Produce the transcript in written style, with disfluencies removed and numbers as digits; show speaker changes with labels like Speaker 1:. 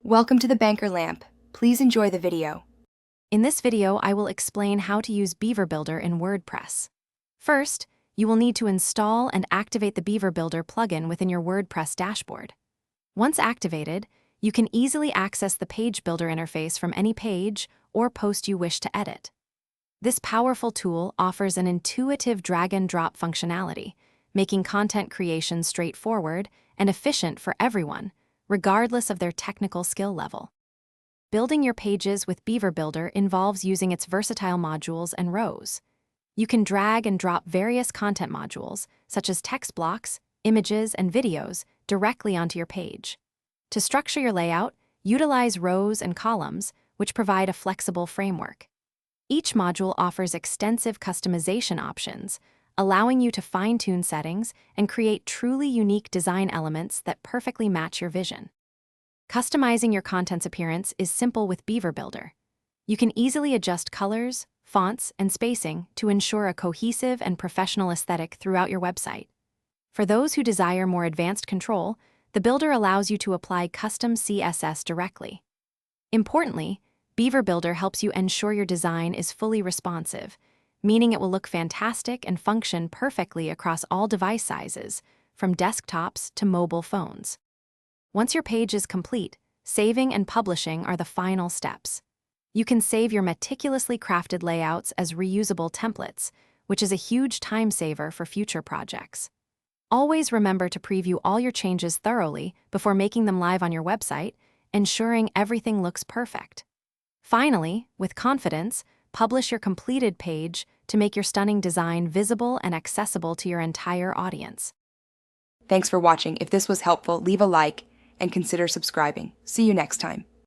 Speaker 1: Welcome to the Banker Lamp. Please enjoy the video.
Speaker 2: In this video, I will explain how to use Beaver Builder in WordPress. First, you will need to install and activate the Beaver Builder plugin within your WordPress dashboard. Once activated, you can easily access the page builder interface from any page or post you wish to edit. This powerful tool offers an intuitive drag-and-drop functionality, making content creation straightforward and efficient for everyone, regardless of their technical skill level. Building your pages with Beaver Builder involves using its versatile modules and rows. You can drag and drop various content modules, such as text blocks, images, and videos, directly onto your page. To structure your layout, utilize rows and columns, which provide a flexible framework. Each module offers extensive customization options, allowing you to fine-tune settings and create truly unique design elements that perfectly match your vision. Customizing your content's appearance is simple with Beaver Builder. You can easily adjust colors, fonts, and spacing to ensure a cohesive and professional aesthetic throughout your website. For those who desire more advanced control, the Builder allows you to apply custom CSS directly. Importantly, Beaver Builder helps you ensure your design is fully responsive, meaning it will look fantastic and function perfectly across all device sizes, from desktops to mobile phones. Once your page is complete, saving and publishing are the final steps. You can save your meticulously crafted layouts as reusable templates, which is a huge time saver for future projects. Always remember to preview all your changes thoroughly before making them live on your website, ensuring everything looks perfect. Finally, with confidence, publish your completed page to make your stunning design visible and accessible to your entire audience.
Speaker 1: Thanks for watching. If this was helpful, leave a like and consider subscribing. See you next time.